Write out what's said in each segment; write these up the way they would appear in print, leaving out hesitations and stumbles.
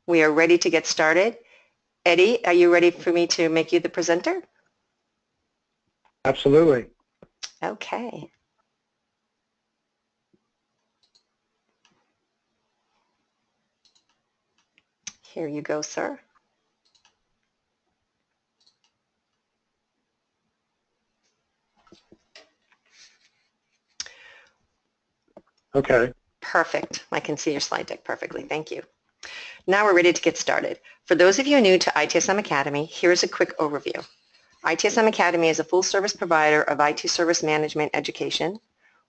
We are ready to get started. Eddie, are you ready for me to make you the presenter? Absolutely. Okay. Here you go, sir. Okay. Perfect. I can see your slide deck perfectly. Thank you. Now we're ready to get started. For those of you new to ITSM Academy, here's a quick overview. ITSM Academy is a full-service provider of IT service management education.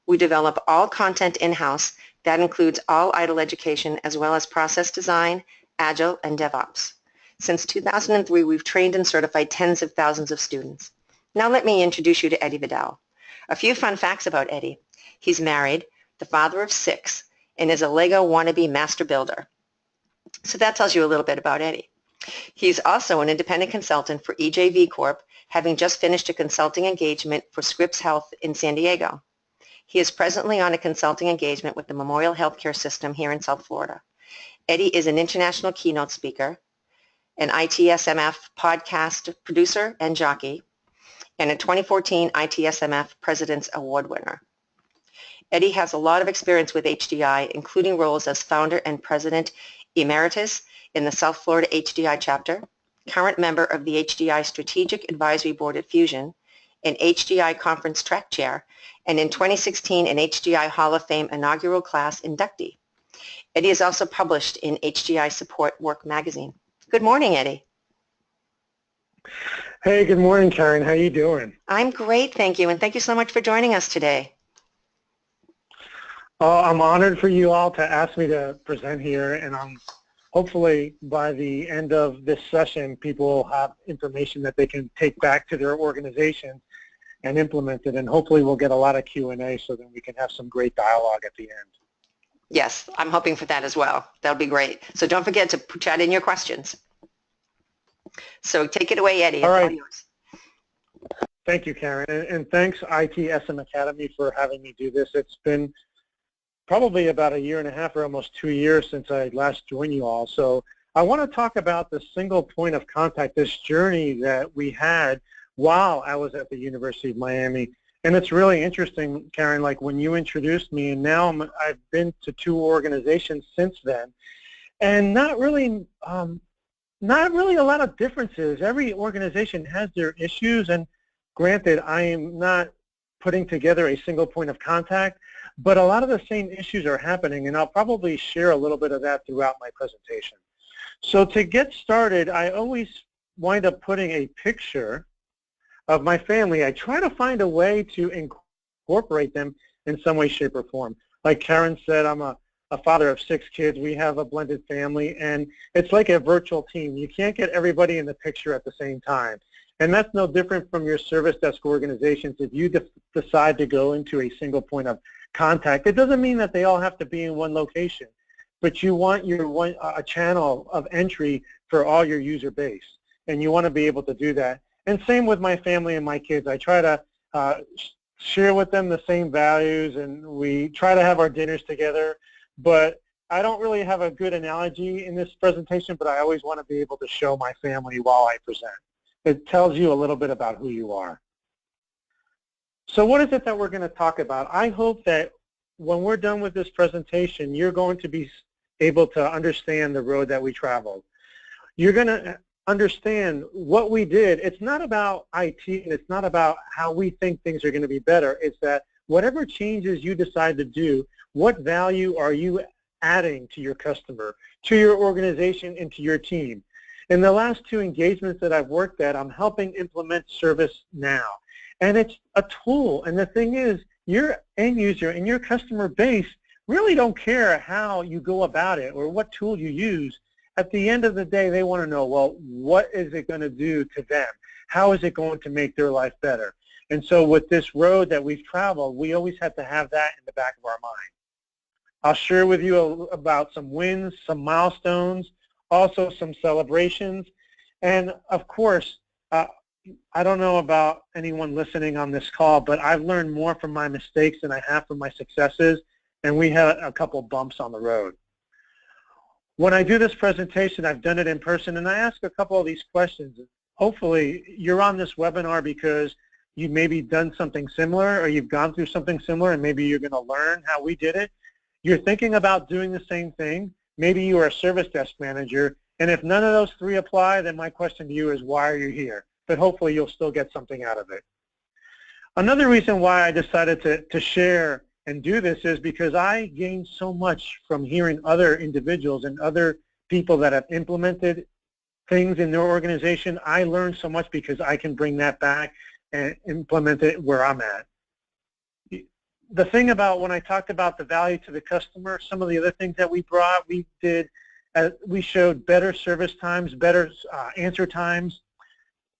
We develop all content in-house. That includes all ITIL education as well as process design, Agile, and DevOps. Since 2003, we've trained and certified tens of thousands of students. Now let me introduce you to Eddie Vidal. A few fun facts about Eddie. He's married, the father of 6, and is a Lego wannabe master builder. So that tells you a little bit about Eddie. He's also an independent consultant for EJV Corp, having just finished a consulting engagement for Scripps Health in San Diego. He is presently on a consulting engagement with the Memorial Healthcare System here in South Florida. Eddie is an international keynote speaker, an ITSMF podcast producer and jockey, and a 2014 ITSMF President's Award winner. Eddie has a lot of experience with HDI, including roles as founder and president emeritus in the South Florida HDI chapter, current member of the HDI Strategic Advisory Board at Fusion, an HDI conference track chair, and in 2016 an HDI Hall of Fame inaugural class inductee. Eddie is also published in HDI Support Work magazine. Good morning, Eddie. Hey, good morning, Karen. How you doing? I'm great, thank you, and thank you so much for joining us today. I'm honored for you all to ask me to present here, and hopefully by the end of this session, people will have information that they can take back to their organization and implement it, and hopefully we'll get a lot of Q&A so that we can have some great dialogue at the end. Yes, I'm hoping for that as well. That'll be great. So don't forget to chat in your questions. So take it away, Eddie. All right. It's all yours. Thank you, Karen, and thanks ITSM Academy for having me do this. It's been probably about 1.5 years or almost 2 years since I last joined you all. So I want to talk about the single point of contact, this journey that we had while I was at the University of Miami. And it's really interesting, Karen, like when you introduced me, and now I've been to 2 organizations since then, and not really a lot of differences. Every organization has their issues, and granted, I am not putting together a single point of contact, but a lot of the same issues are happening, and I'll probably share a little bit of that throughout my presentation. So to get started, I always wind up putting a picture of my family. I try to find a way to incorporate them in some way, shape, or form. Like Karen said, I'm a father of 6 kids. We have a blended family, and it's like a virtual team. You can't get everybody in the picture at the same time. And that's no different from your service desk organizations. If you decide to go into a single point of contact, it doesn't mean that they all have to be in one location, but you want a channel of entry for all your user base, and you want to be able to do that. And same with my family and my kids. I try to share with them the same values, and we try to have our dinners together, but I don't really have a good analogy in this presentation, but I always want to be able to show my family while I present. It tells you a little bit about who you are. So what is it that we're going to talk about? I hope that when we're done with this presentation, you're going to be able to understand the road that we traveled. You're going to understand what we did. It's not about IT, and it's not about how we think things are going to be better. It's that whatever changes you decide to do, what value are you adding to your customer, to your organization, and to your team? In the last 2 engagements that I've worked at, I'm helping implement ServiceNow. And it's a tool, and the thing is, your end user and your customer base really don't care how you go about it or what tool you use. At the end of the day, they want to know, well, what is it going to do to them? How is it going to make their life better? And so with this road that we've traveled, we always have to have that in the back of our mind. I'll share with you about some wins, some milestones, also some celebrations, and of course, I don't know about anyone listening on this call, but I've learned more from my mistakes than I have from my successes, and we had a couple bumps on the road. When I do this presentation, I've done it in person, and I ask a couple of these questions. Hopefully, you're on this webinar because you've maybe done something similar, or you've gone through something similar, and maybe you're going to learn how we did it. You're thinking about doing the same thing. Maybe you are a service desk manager, and if none of those three apply, then my question to you is, why are you here? But hopefully, you'll still get something out of it. Another reason why I decided to share and do this is because I gained so much from hearing other individuals and other people that have implemented things in their organization. I learned so much because I can bring that back and implement it where I'm at. The thing about when I talked about the value to the customer, some of the other things that we brought, we showed better service times, better answer times.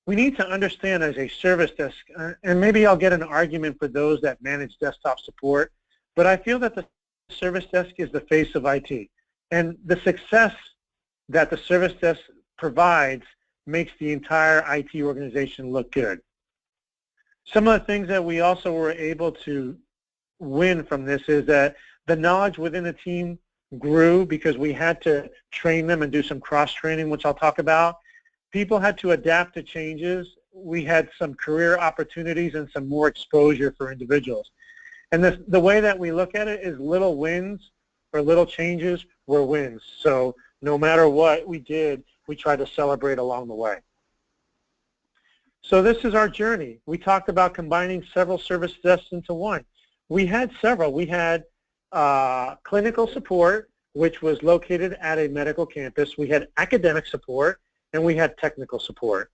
We need to understand as a service desk, and maybe I'll get an argument for those that manage desktop support, but I feel that the service desk is the face of IT. And the success that the service desk provides makes the entire IT organization look good. Some of the things that we also were able to win from this is that the knowledge within the team grew because we had to train them and do some cross-training, which I'll talk about. People had to adapt to changes. We had some career opportunities and some more exposure for individuals. And the way that we look at it is little wins or little changes were wins. So no matter what we did, we tried to celebrate along the way. So this is our journey. We talked about combining several service desks into one. We had several. We had clinical support, which was located at a medical campus. We had academic support, and we had technical support.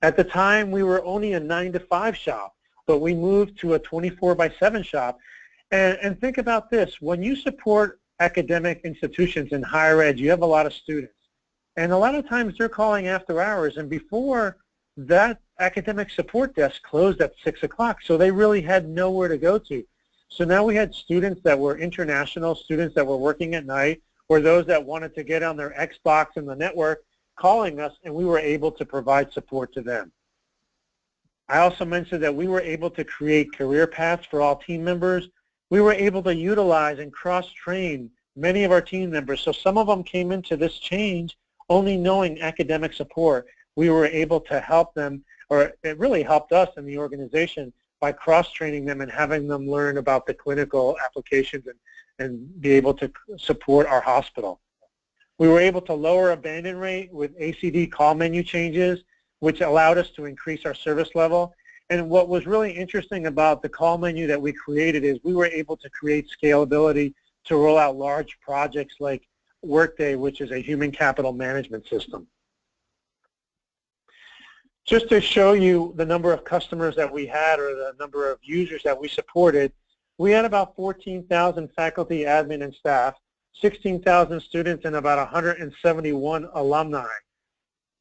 At the time, we were only a 9-to-5 shop, but we moved to a 24/7 shop. And think about this. When you support academic institutions in higher ed, you have a lot of students. And a lot of times they're calling after hours, and before that academic support desk closed at 6 o'clock, so they really had nowhere to go to. So now we had students that were international, students that were working at night, or those that wanted to get on their Xbox and the network calling us, and we were able to provide support to them. I also mentioned that we were able to create career paths for all team members. We were able to utilize and cross-train many of our team members. So some of them came into this change only knowing academic support. We were able to help them, or it really helped us in the organization by cross-training them and having them learn about the clinical applications and be able to support our hospital. We were able to lower abandon rate with ACD call menu changes, which allowed us to increase our service level. And what was really interesting about the call menu that we created is we were able to create scalability to roll out large projects like Workday, which is a human capital management system. Just to show you the number of customers that we had or the number of users that we supported, we had about 14,000 faculty, admin, and staff, 16,000 students, and about 171 alumni.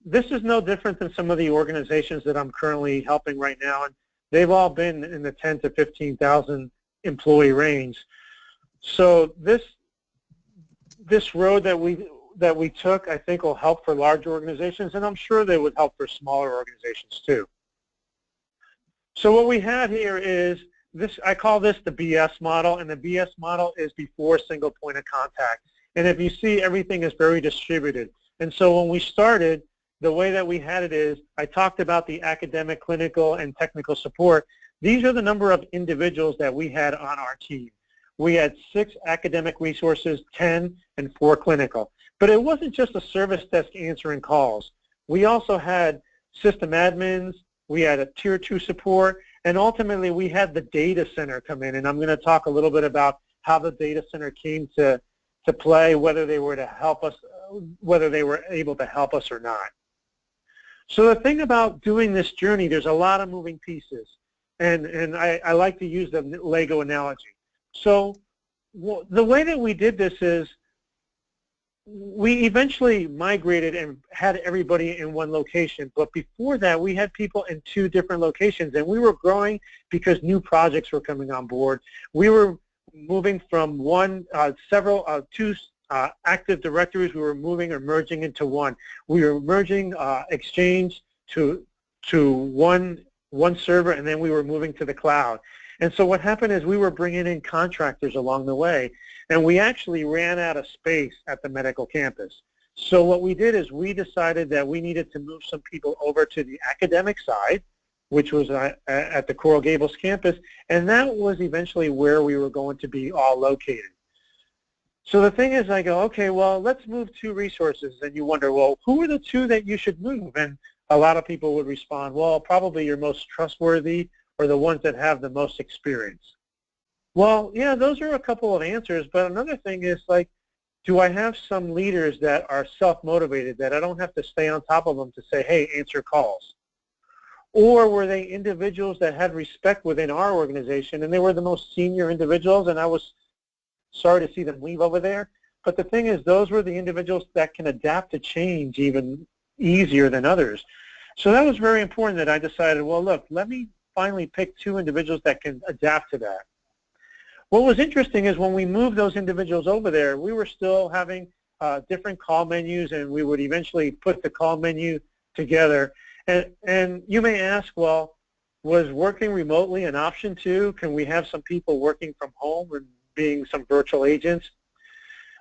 This is no different than some of the organizations that I'm currently helping right now, and they've all been in the 10 to 15,000 employee range. So this road that we took, I think, will help for large organizations, and I'm sure they would help for smaller organizations too. So what we have here is this. I call this the BS model, and the BS model is before single point of contact. And if you see, everything is very distributed. And so when we started, the way that we had it is, I talked about the academic, clinical, and technical support. These are the number of individuals that we had on our team. We had 6 academic resources, 10, and 4 clinical. But it wasn't just a service desk answering calls. We also had system admins, we had a tier 2 support, and ultimately we had the data center come in. And I'm going to talk a little bit about how the data center came to play, whether they were to help us, whether they were able to help us or not. So the thing about doing this journey, there's a lot of moving pieces, and I like to use the Lego analogy. So the way that we did this is we eventually migrated and had everybody in one location, but before that we had people in 2 different locations, and we were growing because new projects were coming on board. We were moving from two active directories, we were moving or merging into one. We were merging Exchange to one server, and then we were moving to the cloud. And so what happened is we were bringing in contractors along the way, and we actually ran out of space at the medical campus. So what we did is we decided that we needed to move some people over to the academic side, which was at the Coral Gables campus, and that was eventually where we were going to be all located. So the thing is, I go, okay, well, let's move 2 resources. And you wonder, well, who are the 2 that you should move? And a lot of people would respond, well, probably your most trustworthy or the ones that have the most experience. Well, yeah, those are a couple of answers, but another thing is, like, do I have some leaders that are self-motivated, that I don't have to stay on top of them to say, hey, answer calls? Or were they individuals that had respect within our organization, and they were the most senior individuals, and I was sorry to see them leave over there? But the thing is, those were the individuals that can adapt to change even easier than others. So that was very important that I decided, well, look, let me finally pick 2 individuals that can adapt to that. What was interesting is when we moved those individuals over there, we were still having different call menus, and we would eventually put the call menu together. And you may ask, well, was working remotely an option too? Can we have some people working from home and being some virtual agents?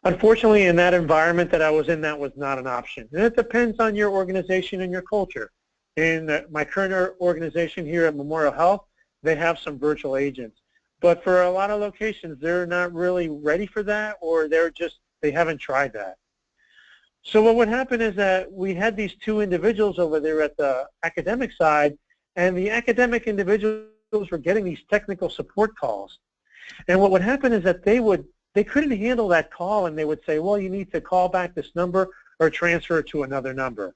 Unfortunately, in that environment that I was in, that was not an option. And it depends on your organization and your culture. In my current organization here at Memorial Health, they have some virtual agents. But for a lot of locations, they're not really ready for that, or they haven't tried that. So what would happen is that we had these 2 individuals over there at the academic side, and the academic individuals were getting these technical support calls. And what would happen is that they couldn't handle that call, and they would say, well, you need to call back this number or transfer it to another number.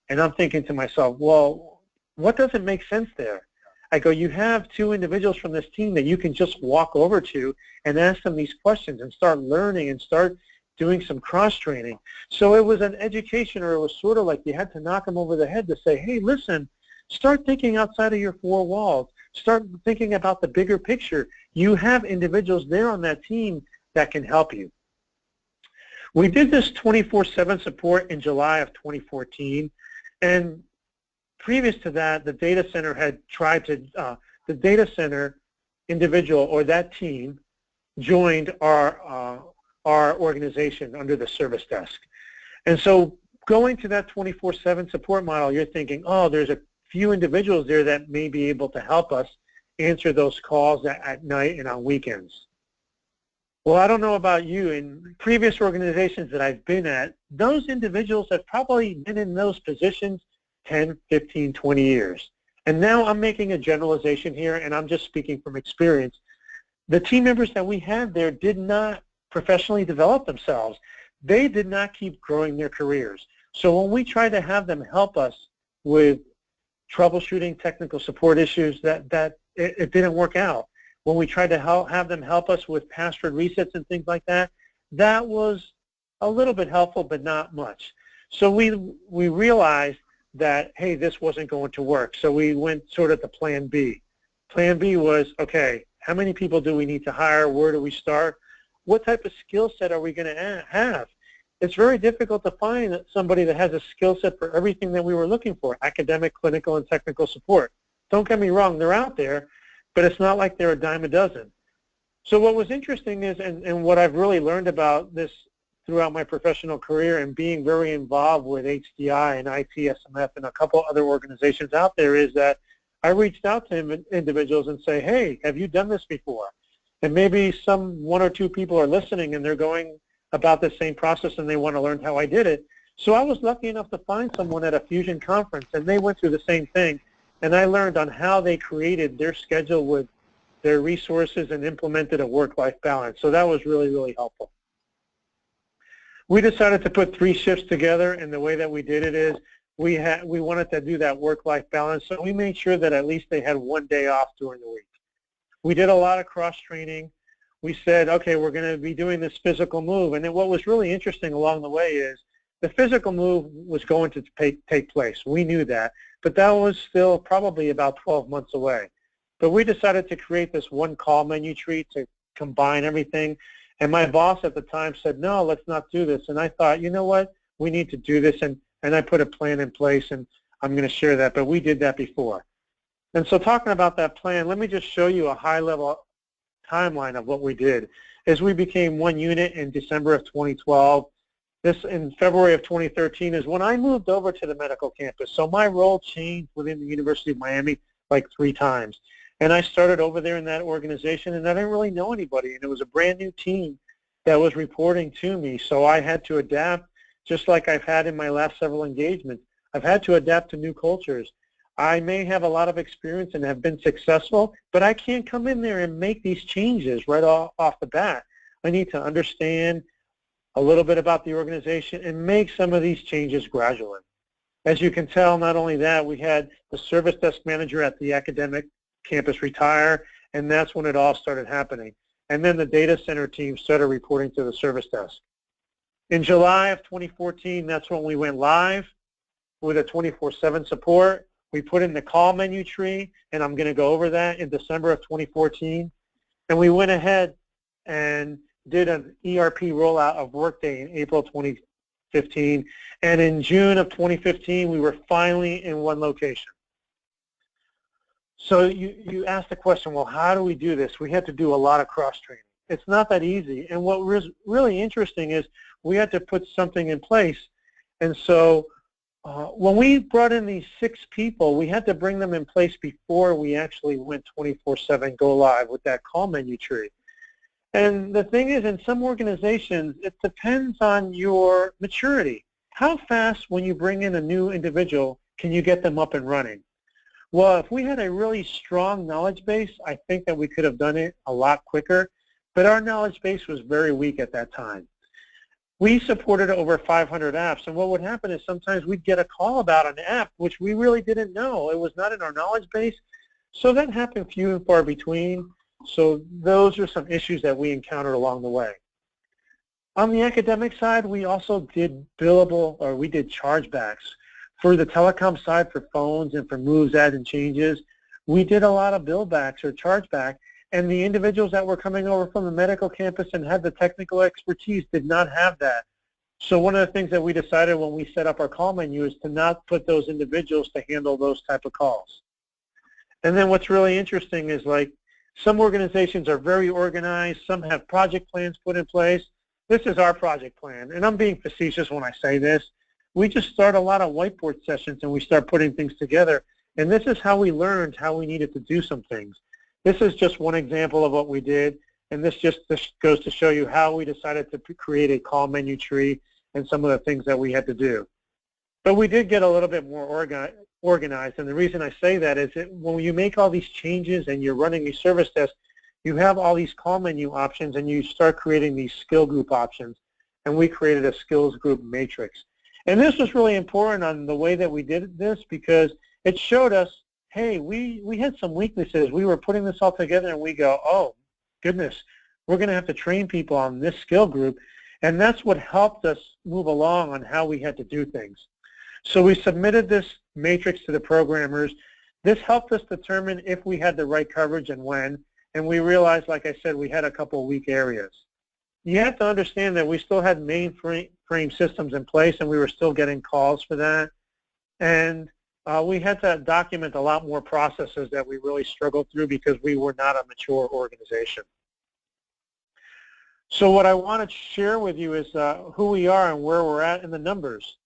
And I'm thinking to myself, well, what doesn't make sense there? I go, you have 2 individuals from this team that you can just walk over to and ask them these questions and start learning and start doing some cross-training. So it was an education, or it was sort of like you had to knock them over the head to say, hey, listen, start thinking outside of your 4 walls. Start thinking about the bigger picture. You have individuals there on that team that can help you. We did this 24/7 support in July of 2014, and previous to that, the data center had tried to, the data center individual or that team joined our organization under the service desk. And so going to that 24/7 support model, you're thinking, oh, there's a few individuals there that may be able to help us answer those calls at night and on weekends. Well, I don't know about you. In previous organizations that I've been at, those individuals have probably been in those positions 10, 15, 20 years. And now I'm making a generalization here, and I'm just speaking from experience. The team members that we had there did not professionally develop themselves. They did not keep growing their careers. So when we tried to have them help us with troubleshooting technical support issues, it didn't work out. When we tried to have them help us with password resets and things like that, that was a little bit helpful, but not much. So we realized that, hey, this wasn't going to work. So we went sort of to Plan B. Plan B was, okay, how many people do we need to hire? Where do we start? What type of skill set are we going to have? It's very difficult to find somebody that has a skill set for everything that we were looking for, academic, clinical, and technical support. Don't get me wrong, they're out there, but it's not like they're a dime a dozen. So what was interesting is, and what I've really learned about this throughout my professional career and being very involved with HDI and ITSMF and a couple other organizations out there, is that I reached out to individuals and say, hey, have you done this before? And maybe 1 or 2 people are listening and they're going about the same process and they want to learn how I did it. So I was lucky enough to find someone at a Fusion conference, and they went through the same thing. And I learned on how they created their schedule with their resources and implemented a work-life balance. So that was really, really helpful. We decided to put 3 shifts together, and the way that we did it is we wanted to do that work-life balance, so we made sure that at least they had 1 day off during the week. We did a lot of cross-training. We said, okay, we're going to be doing this physical move. And then what was really interesting along the way is the physical move was going to take place. We knew that, but that was still probably about 12 months away. But we decided to create this 1 call menu tree to combine everything. And my boss at the time said, no, let's not do this. And I thought, you know what, we need to do this. And I put a plan in place, and I'm going to share that. But we did that before. And so talking about that plan, let me just show you a high-level timeline of what we did. As we became one unit in December of 2012, this in February of 2013 is when I moved over to the medical campus. So my role changed within the University of Miami like 3 times. And I started over there in that organization, and I didn't really know anybody. And it was a brand new team that was reporting to me. So I had to adapt, just like I've had in my last several engagements. I've had to adapt to new cultures. I may have a lot of experience and have been successful, but I can't come in there and make these changes right off the bat. I need to understand a little bit about the organization and make some of these changes gradually. As you can tell, not only that, we had the service desk manager at the academic campus retire, and that's when it all started happening. And then the data center team started reporting to the service desk. In July of 2014, that's when we went live with a 24/7 support. We put in the call menu tree, and I'm going to go over that in December of 2014. And we went ahead and did an ERP rollout of Workday in April 2015. And in June of 2015, we were finally in one location. So you asked the question, well, how do we do this? We had to do a lot of cross-training. It's not that easy. And what was really interesting is we had to put something in place. And so when we brought in these 6 people, we had to bring them in place before we actually went 24/7 go live with that call menu tree. And the thing is, in some organizations, it depends on your maturity. How fast, when you bring in a new individual, can you get them up and running? Well, if we had a really strong knowledge base, I think that we could have done it a lot quicker, but our knowledge base was very weak at that time. We supported over 500 apps, and what would happen is sometimes we'd get a call about an app which we really didn't know. It was not in our knowledge base, so that happened few and far between. So those are some issues that we encountered along the way. On the academic side, we also did we did chargebacks. For the telecom side, for phones and for moves, adds, and changes, we did a lot of billbacks or chargeback, and the individuals that were coming over from the medical campus and had the technical expertise did not have that. So one of the things that we decided when we set up our call menu is to not put those individuals to handle those type of calls. And then what's really interesting is, like, some organizations are very organized, some have project plans put in place. This is our project plan, and I'm being facetious when I say this. We just start a lot of whiteboard sessions and we start putting things together, and this is how we learned how we needed to do some things. This is just one example of what we did, and this goes to show you how we decided to create a call menu tree and some of the things that we had to do. But we did get a little bit more organized, and the reason I say that is that when you make all these changes and you're running a service desk, you have all these call menu options, and you start creating these skill group options, and we created a skills group matrix. And this was really important on the way that we did this, because it showed us, hey, we had some weaknesses. We were putting this all together, and we go, oh, goodness, we're going to have to train people on this skill group. And that's what helped us move along on how we had to do things. So we submitted this matrix to the programmers. This helped us determine if we had the right coverage and when. And we realized, like I said, we had a couple of weak areas. You have to understand that we still had mainframe systems in place, and we were still getting calls for that. And we had to document a lot more processes that we really struggled through because we were not a mature organization. So what I want to share with you is who we are and where we're at in the numbers.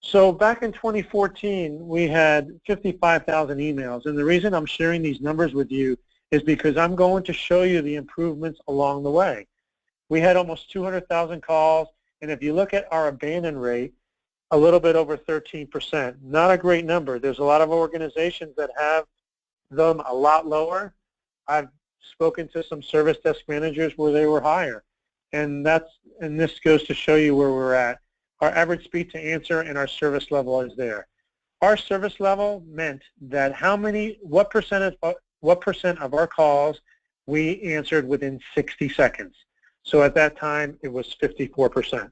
So back in 2014, we had 55,000 emails. And the reason I'm sharing these numbers with you is because I'm going to show you the improvements along the way. We had almost 200,000 calls, and if you look at our abandon rate, a little bit over 13%. Not a great number. There's a lot of organizations that have them a lot lower. I've spoken to some service desk managers where they were higher, and this goes to show you where we're at. Our average speed to answer and our service level is there. Our service level meant that what percent of our calls we answered within 60 seconds. So at that time, it was 54%.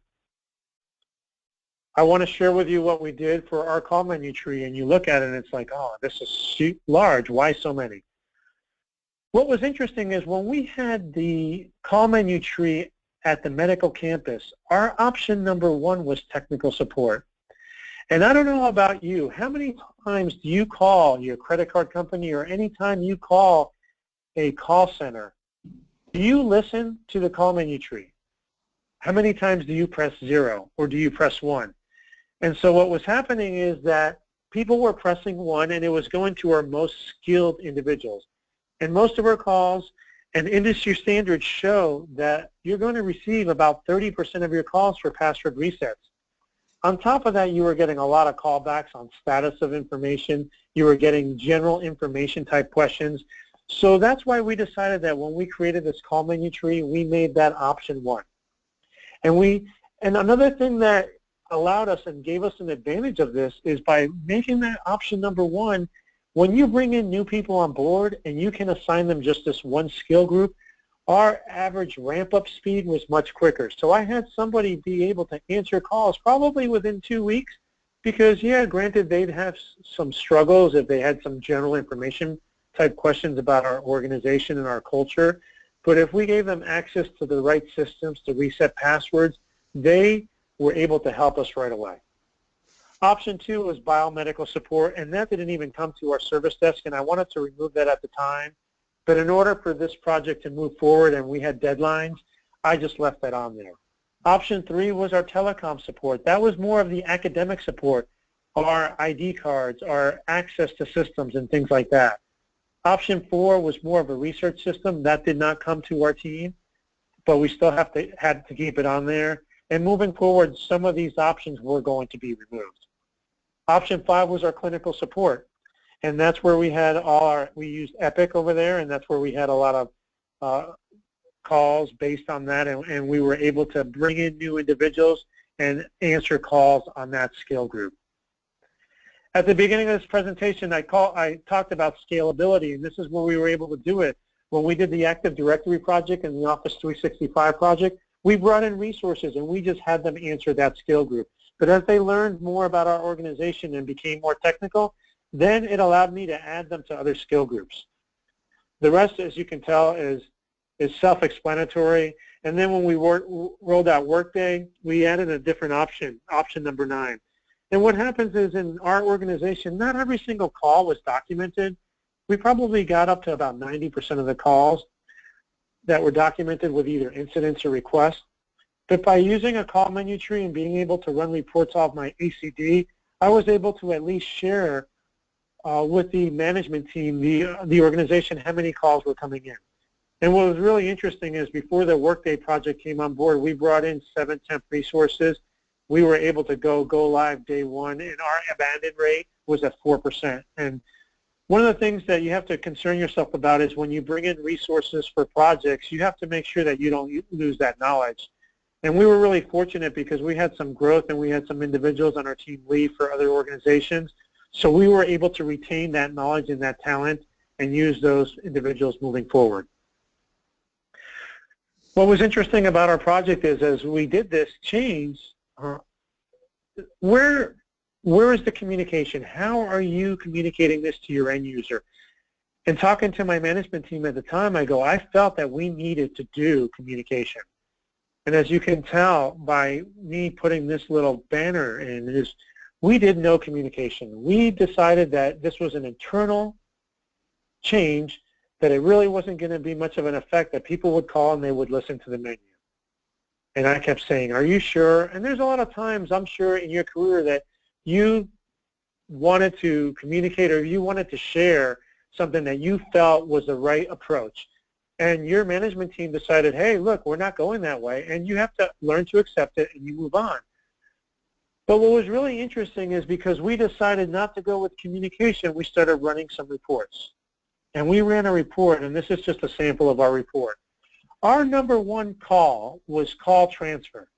I want to share with you what we did for our call menu tree, and you look at it and it's like, oh, this is large. Why so many? What was interesting is when we had the call menu tree at the medical campus, our option number 1 was technical support. And I don't know about you, how many times do you call your credit card company, or any time you call a call center, do you listen to the call menu tree? How many times do you press 0 or do you press 1? And so what was happening is that people were pressing 1 and it was going to our most skilled individuals. And most of our calls and industry standards show that you're going to receive about 30% of your calls for password resets. On top of that, you were getting a lot of callbacks on status of information. You were getting general information type questions. So that's why we decided that when we created this call menu tree, we made that option 1. And another thing that allowed us and gave us an advantage of this is by making that option number 1, when you bring in new people on board and you can assign them just this one skill group, our average ramp-up speed was much quicker. So I had somebody be able to answer calls probably within 2 weeks because, yeah, granted, they'd have some struggles if they had some general information type questions about our organization and our culture. But if we gave them access to the right systems to reset passwords, they were able to help us right away. Option 2 was biomedical support, and that didn't even come to our service desk, and I wanted to remove that at the time. But in order for this project to move forward and we had deadlines, I just left that on there. Option 3 was our telecom support. That was more of the academic support, our ID cards, our access to systems and things like that. Option 4 was more of a research system. That did not come to our team, but we still had to keep it on there. And moving forward, some of these options were going to be removed. Option 5 was our clinical support. And that's where we had we used Epic over there, and that's where we had a lot of calls based on that, and we were able to bring in new individuals and answer calls on that skill group. At the beginning of this presentation, I talked about scalability, and this is where we were able to do it. When we did the Active Directory project and the Office 365 project, we brought in resources, and we just had them answer that skill group. But as they learned more about our organization and became more technical, then it allowed me to add them to other skill groups. The rest, as you can tell, is self-explanatory. And then when we rolled out Workday, we added a different option, option number 9. And what happens is in our organization, not every single call was documented. We probably got up to about 90% of the calls that were documented with either incidents or requests. But by using a call menu tree and being able to run reports off my ACD, I was able to at least share with the management team, the organization, how many calls were coming in. And what was really interesting is before the Workday project came on board, we brought in 7 temp resources. We were able to go live day 1, and our abandon rate was at 4%. And one of the things that you have to concern yourself about is when you bring in resources for projects, you have to make sure that you don't lose that knowledge. And we were really fortunate because we had some growth and we had some individuals on our team leave for other organizations. So we were able to retain that knowledge and that talent and use those individuals moving forward. What was interesting about our project is as we did this change, where is the communication? How are you communicating this to your end user? And talking to my management team at the time, I felt that we needed to do communication. And as you can tell by me putting this little banner in, we did no communication. We decided that this was an internal change, that it really wasn't going to be much of an effect, that people would call and they would listen to the menu. And I kept saying, are you sure? And there's a lot of times, I'm sure, in your career that you wanted to communicate or you wanted to share something that you felt was the right approach. And your management team decided, hey, look, we're not going that way. And you have to learn to accept it and you move on. But what was really interesting is because we decided not to go with communication, we started running some reports. And we ran a report, and this is just a sample of our report. Our number 1 call was call transfer.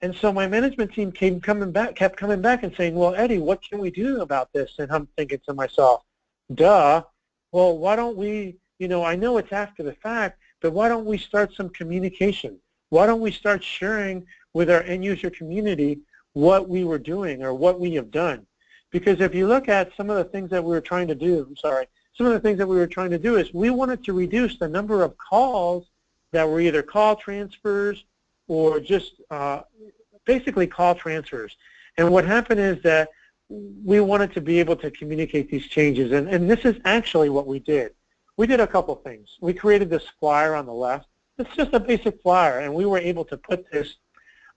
And so my management team kept coming back and saying, well, Eddie, what can we do about this? And I'm thinking to myself, duh, well, why don't we, I know it's after the fact, but why don't we start some communication? Why don't we start sharing with our end user community what we were doing or what we have done? Because if you look at some of the things that we were trying to do, some of the things that we were trying to do is we wanted to reduce the number of calls that were either call transfers or just basically call transfers. And what happened is that we wanted to be able to communicate these changes, and this is actually what we did. We did a couple things. We created this flyer on the left. It's just a basic flyer, and we were able to put this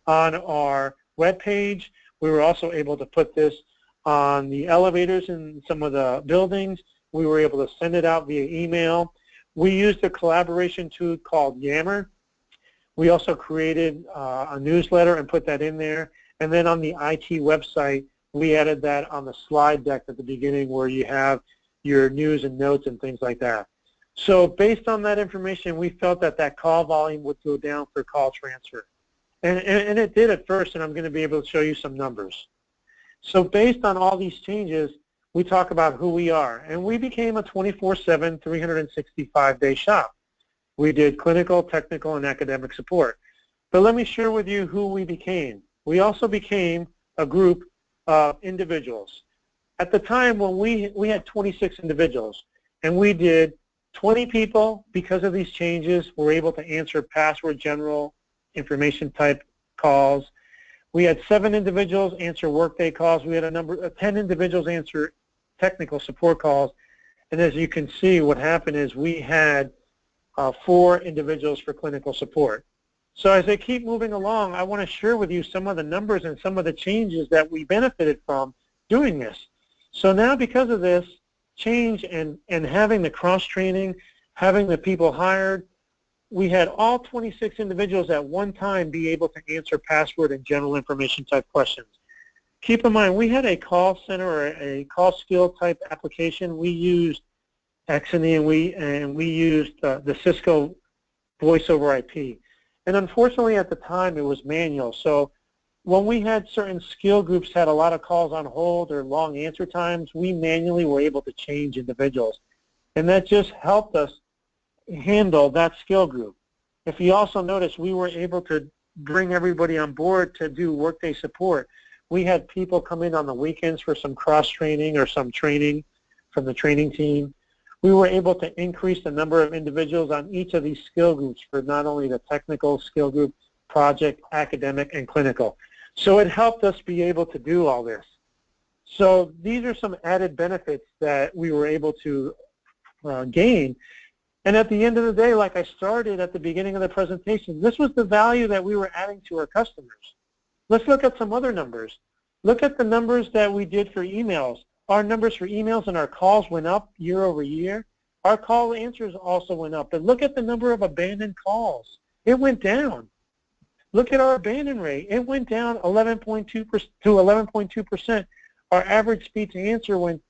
on our web page. We were also able to put this on the elevators in some of the buildings. We were able to send it out via email. We used a collaboration tool called Yammer. We also created a newsletter and put that in there. And then on the IT website, we added that on the slide deck at the beginning where you have your news and notes and things like that. So based on that information, we felt that that call volume would go down for call transfer. And it did at first, and I'm going to be able to show you some numbers. So based on all these changes, we talk about who we are. And we became a 24/7, 365-day shop. We did clinical, technical, and academic support. But let me share with you who we became. We also became a group of individuals. At the time when we had 26 individuals, and we did 20 people, because of these changes, were able to answer password general information type calls. We had 7 individuals answer workday calls. We had a number of 10 individuals answer technical support calls. And as you can see, what happened is we had 4 individuals for clinical support. So as I keep moving along, I want to share with you some of the numbers and some of the changes that we benefited from doing this. So now because of this change and having the cross-training, having the people hired, we had all 26 individuals at one time be able to answer password and general information type questions. Keep in mind, we had a call center or a call skill type application. We used Exony and we used the Cisco voice over IP. And unfortunately at the time it was manual. So when we had certain skill groups had a lot of calls on hold or long answer times, we manually were able to change individuals. And that just helped us handle that skill group. If you also notice, we were able to bring everybody on board to do workday support. We had people come in on the weekends for some cross-training or some training from the training team. We were able to increase the number of individuals on each of these skill groups for not only the technical skill group, project, academic, and clinical. So it helped us be able to do all this. So these are some added benefits that we were able to gain. And at the end of the day, like I started at the beginning of the presentation, this was the value that we were adding to our customers. Let's look at some other numbers. Look at the numbers that we did for emails. Our numbers for emails and our calls went up year over year. Our call answers also went up. But look at the number of abandoned calls. It went down. Look at our abandon rate. It went down 11.2% to 11.2%. Our average speed to answer went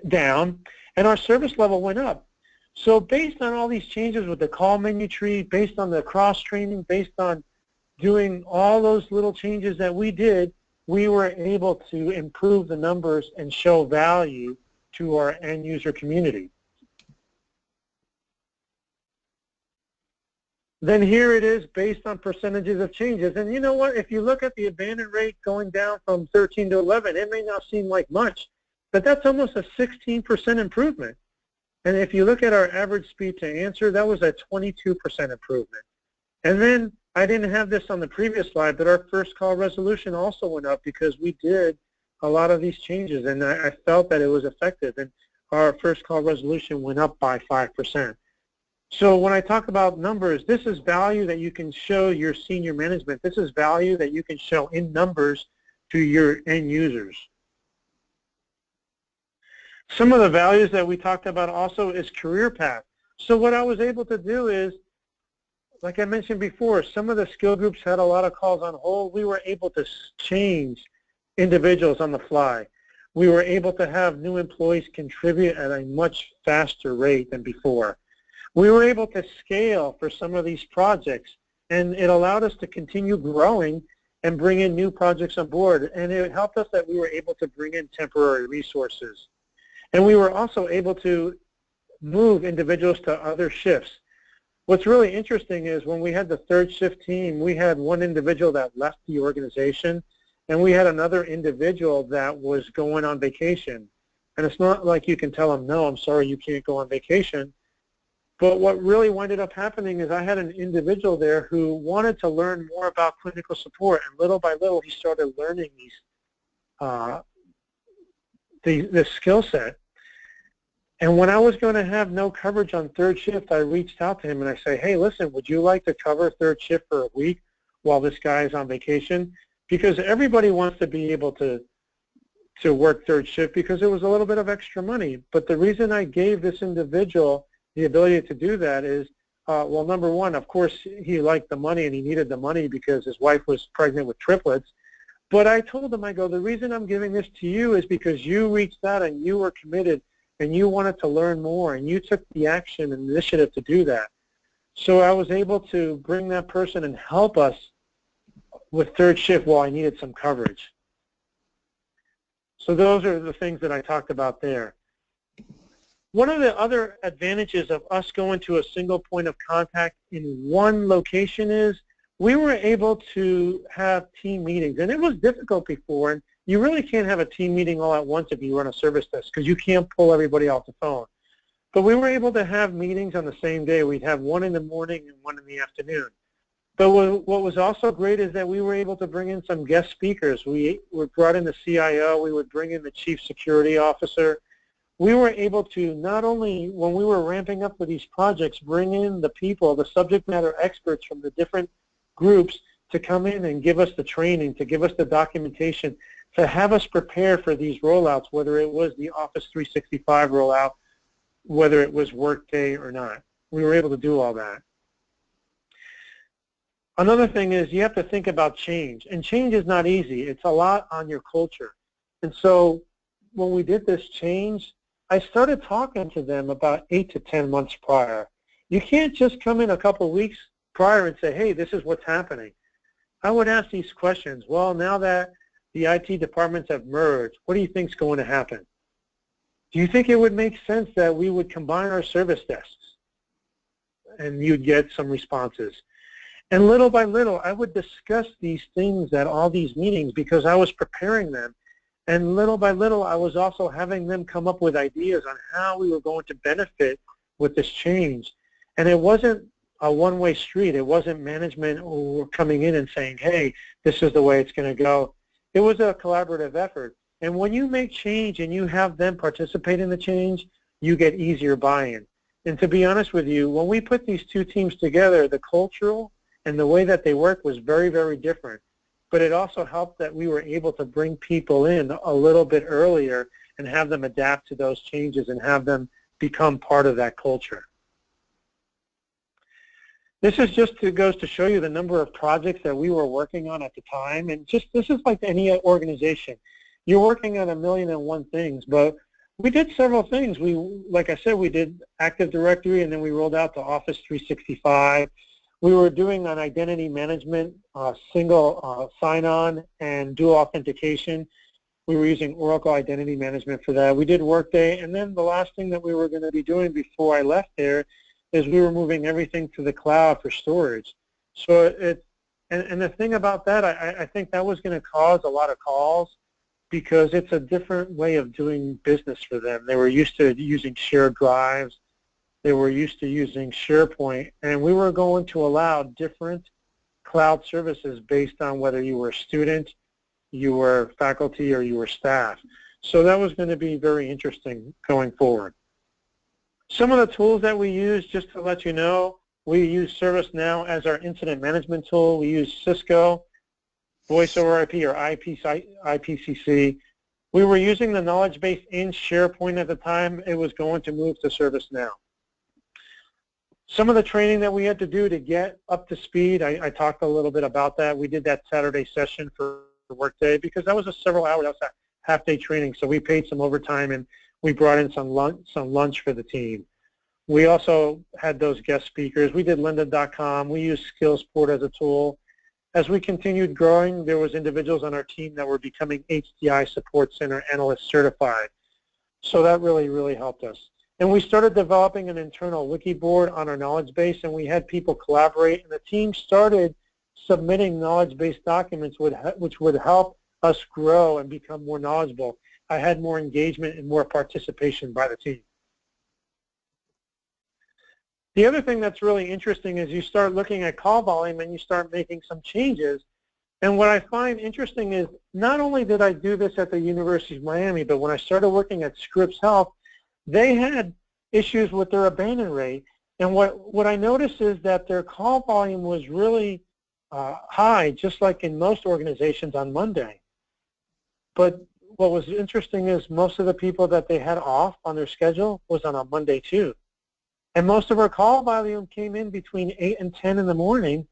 down, and our service level went up. So based on all these changes with the call menu tree, based on the cross-training, based on doing all those little changes that we did, we were able to improve the numbers and show value to our end user community. Then here it is based on percentages of changes. And you know what? If you look at the abandon rate going down from 13 to 11, it may not seem like much, but that's almost a 16% improvement. And if you look at our average speed to answer, that was a 22% improvement. And then I didn't have this on the previous slide, but our first call resolution also went up because we did a lot of these changes, and I felt that it was effective. And our first call resolution went up by 5%. So when I talk about numbers, this is value that you can show your senior management. This is value that you can show in numbers to your end users. Some of the values that we talked about also is career path. So what I was able to do is, like I mentioned before, some of the skill groups had a lot of calls on hold. We were able to change individuals on the fly. We were able to have new employees contribute at a much faster rate than before. We were able to scale for some of these projects, and it allowed us to continue growing and bring in new projects on board. And it helped us that we were able to bring in temporary resources. And we were also able to move individuals to other shifts. What's really interesting is when we had the third shift team, we had one individual that left the organization, and we had another individual that was going on vacation. And it's not like you can tell them, no, I'm sorry, you can't go on vacation. But what really ended up happening is I had an individual there who wanted to learn more about clinical support, and little by little he started learning the skill set. And when I was going to have no coverage on third shift, I reached out to him and I say, hey, listen, would you like to cover third shift for a week while this guy is on vacation? Because everybody wants to be able to work third shift because it was a little bit of extra money. But the reason I gave this individual the ability to do that is, well, number one, of course, he liked the money and he needed the money because his wife was pregnant with triplets. But I told him, I go, the reason I'm giving this to you is because you reached out and you were committed and you wanted to learn more and you took the action and initiative to do that. So I was able to bring that person and help us with third shift while I needed some coverage. So those are the things that I talked about there. One of the other advantages of us going to a single point of contact in one location is we were able to have team meetings. And it was difficult before, and you really can't have a team meeting all at once if you run a service desk because you can't pull everybody off the phone. But we were able to have meetings on the same day. We'd have one in the morning and one in the afternoon. But what was also great is that we were able to bring in some guest speakers. We brought in the CIO. We would bring in the chief security officer. We were able to not only, when we were ramping up for these projects, bring in the people, the subject matter experts from the different groups to come in and give us the training, to give us the documentation, to have us prepare for these rollouts, whether it was the Office 365 rollout, whether it was Workday or not. We were able to do all that. Another thing is you have to think about change, and change is not easy. It's a lot on your culture. And so when we did this change, I started talking to them about 8 to 10 months prior. You can't just come in a couple of weeks prior and say, hey, this is what's happening. I would ask these questions. Well, now that the IT departments have merged, what do you think is going to happen? Do you think it would make sense that we would combine our service desks? And you'd get some responses. And little by little, I would discuss these things at all these meetings because I was preparing them. And little by little, I was also having them come up with ideas on how we were going to benefit with this change. And it wasn't a one-way street. It wasn't management coming in and saying, hey, this is the way it's going to go. It was a collaborative effort. And when you make change and you have them participate in the change, you get easier buy-in. And to be honest with you, when we put these two teams together, the cultural and the way that they work was very, very different. But it also helped that we were able to bring people in a little bit earlier and have them adapt to those changes and have them become part of that culture. This is just goes to show you the number of projects that we were working on at the time. And just this is like any organization. You're working on 1,000,001 things, but we did several things. Like I said, we did Active Directory, and then we rolled out to Office 365. We were doing an identity management, single sign-on and dual authentication. We were using Oracle Identity Management for that. We did Workday, and then the last thing that we were going to be doing before I left there is we were moving everything to the cloud for storage. So and the thing about that, I think that was going to cause a lot of calls because it's a different way of doing business for them. They were used to using shared drives. They were used to using SharePoint, and we were going to allow different cloud services based on whether you were a student, you were faculty, or you were staff. So that was going to be very interesting going forward. Some of the tools that we use, just to let you know, we use ServiceNow as our incident management tool. We use Cisco, Voice over IP, or IPCC. We were using the knowledge base in SharePoint at the time. It was going to move to ServiceNow. Some of the training that we had to do to get up to speed, I talked a little bit about that. We did that Saturday session for Workday because that was a several hour, that was a half-day training. So we paid some overtime and we brought in some lunch for the team. We also had those guest speakers. We did lynda.com. We used Skillsport as a tool. As we continued growing, there was individuals on our team that were becoming HDI Support Center Analyst certified. So that really, really helped us. And we started developing an internal wiki board on our knowledge base, and we had people collaborate, and the team started submitting knowledge-based documents which would help us grow and become more knowledgeable. I had more engagement and more participation by the team. The other thing that's really interesting is you start looking at call volume and you start making some changes, And what I find interesting is not only did I do this at the University of Miami, but when I started working at Scripps Health, they had issues with their abandon rate. And what I noticed is that their call volume was really high, just like in most organizations on Monday. But what was interesting is most of the people that they had off on their schedule was on a Monday too. And most of our call volume came in between 8 and 10 in the morning,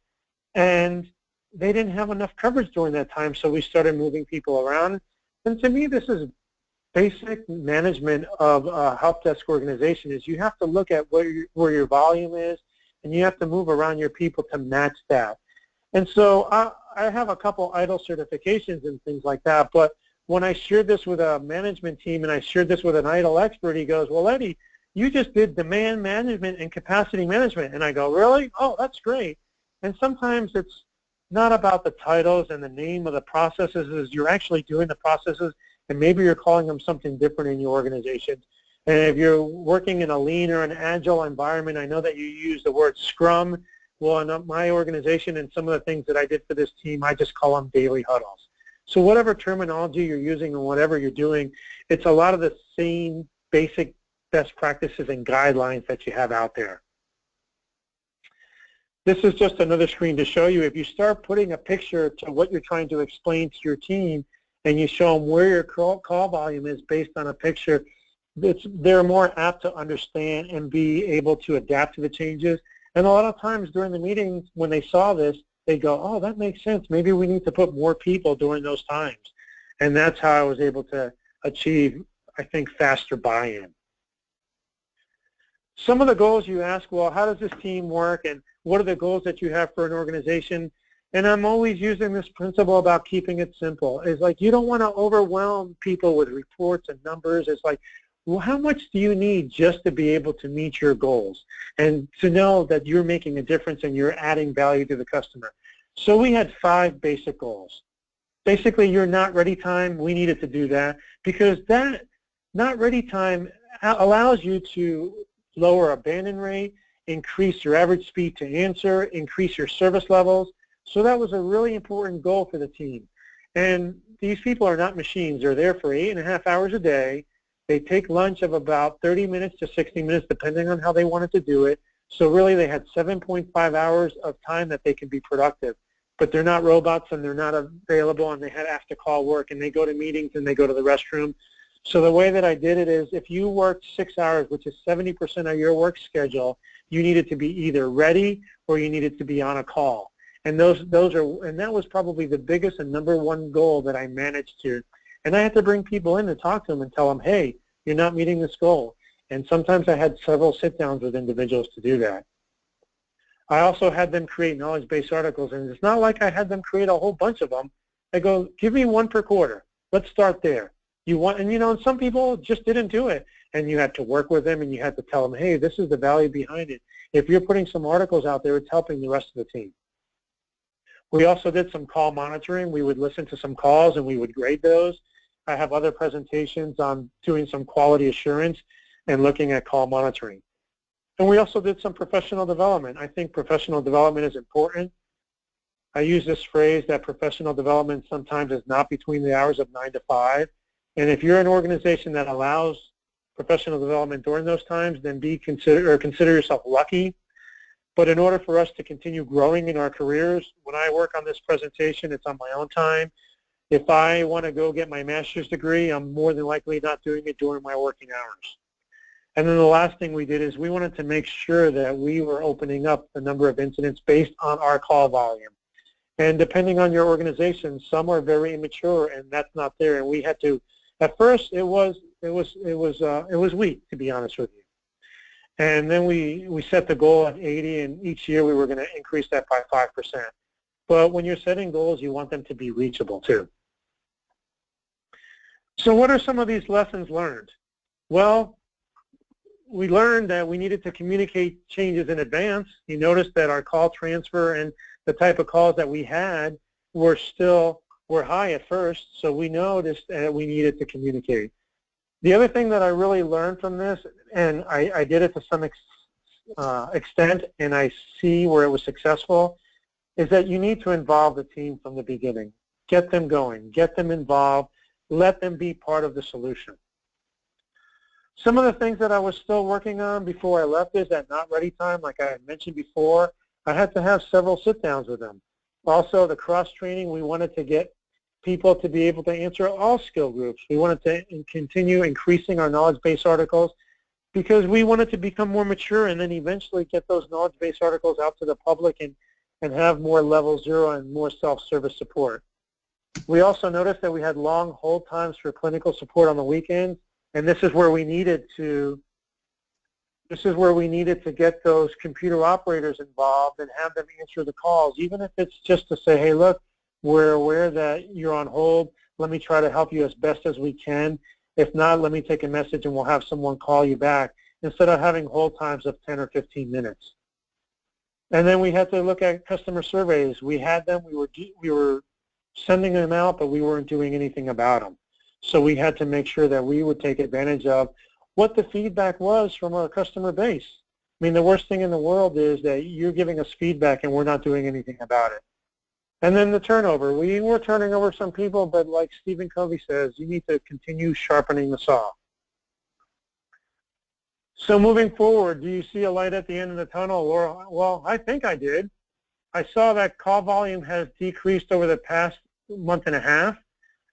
and they didn't have enough coverage during that time, so we started moving people around. And to me, this is basic management of a help desk organization, is you have to look at where your volume is, and you have to move around your people to match that. And so I have a couple idle certifications and things like that, but when I shared this with a management team and I shared this with an idle expert, he goes, well, Eddie, you just did demand management and capacity management. And I go, really? Oh, that's great. And sometimes it's not about the titles and the name of the processes, is you're actually doing the processes, and maybe you're calling them something different in your organization. And if you're working in a lean or an agile environment, I know that you use the word Scrum. Well, in my organization and some of the things that I did for this team, I just call them daily huddles. So whatever terminology you're using and whatever you're doing, it's a lot of the same basic best practices and guidelines that you have out there. This is just another screen to show you. If you start putting a picture to what you're trying to explain to your team and you show them where your call volume is based on a picture, they're more apt to understand and be able to adapt to the changes. And a lot of times during the meetings when they saw this, they go, oh, that makes sense. Maybe we need to put more people during those times. And that's how I was able to achieve, I think, faster buy-in. Some of the goals you ask, well, how does this team work, and what are the goals that you have for an organization? And I'm always using this principle about keeping it simple. It's like you don't want to overwhelm people with reports and numbers. It's like, well, how much do you need just to be able to meet your goals and to know that you're making a difference and you're adding value to the customer? So we had 5 basic goals. Basically, your not ready time, we needed to do that because that not ready time allows you to lower abandon rate, increase your average speed to answer, increase your service levels. So that was a really important goal for the team. And these people are not machines. They're there for 8.5 hours a day. They take lunch of about 30 minutes to 60 minutes, depending on how they wanted to do it. So really, they had 7.5 hours of time that they can be productive. But they're not robots, and they're not available, and they had after-call work, and they go to meetings, and they go to the restroom. So the way that I did it is if you worked 6 hours, which is 70% of your work schedule, you needed to be either ready or you needed to be on a call. And that was probably the biggest and #1 goal that I managed to. And I had to bring people in to talk to them and tell them, hey, you're not meeting this goal. And sometimes I had several sit-downs with individuals to do that. I also had them create knowledge-based articles, and it's not like I had them create a whole bunch of them. I go, give me 1 per quarter. Let's start there. And some people just didn't do it. And you had to work with them, and you had to tell them, hey, this is the value behind it. If you're putting some articles out there, it's helping the rest of the team. We also did some call monitoring. We would listen to some calls, and we would grade those. I have other presentations on doing some quality assurance and looking at call monitoring. And we also did some professional development. I think professional development is important. I use this phrase that professional development sometimes is not between the hours of 9 to 5. And if you're an organization that allows professional development during those times, then consider yourself lucky. But in order for us to continue growing in our careers, when I work on this presentation, it's on my own time. If I want to go get my master's degree, I'm more than likely not doing it during my working hours. And then the last thing we did is we wanted to make sure that we were opening up the number of incidents based on our call volume. And depending on your organization, some are very immature, and that's not there. And we had to. At first, it was weak, to be honest with you. And then we set the goal at 80, and each year we were going to increase that by 5%. But when you're setting goals, you want them to be reachable too. So what are some of these lessons learned? Well, we learned that we needed to communicate changes in advance. You notice that our call transfer and the type of calls that we had were high at first, so we noticed that we needed to communicate. The other thing that I really learned from this, and I did it to some extent, and I see where it was successful, is that you need to involve the team from the beginning. Get them going, get them involved, let them be part of the solution. Some of the things that I was still working on before I left is at Not Ready time, like I had mentioned before, I had to have several sit-downs with them. Also, the cross-training, we wanted to get people to be able to answer all skill groups. We wanted to continue increasing our knowledge-based articles because we wanted to become more mature and then eventually get those knowledge-based articles out to the public and have more level 0 and more self-service support. We also noticed that we had long hold times for clinical support on the weekends, and this is where we needed to get those computer operators involved and have them answer the calls, even if it's just to say, hey, look, we're aware that you're on hold. Let me try to help you as best as we can. If not, let me take a message and we'll have someone call you back instead of having hold times of 10 or 15 minutes. And then we had to look at customer surveys. We had them. We were sending them out, but we weren't doing anything about them. So we had to make sure that we would take advantage of what the feedback was from our customer base. I mean, the worst thing in the world is that you're giving us feedback and we're not doing anything about it. And then the turnover. We were turning over some people, but like Stephen Covey says, you need to continue sharpening the saw. So moving forward, do you see a light at the end of the tunnel? Or, well, I think I did. I saw that call volume has decreased over the past month and a half.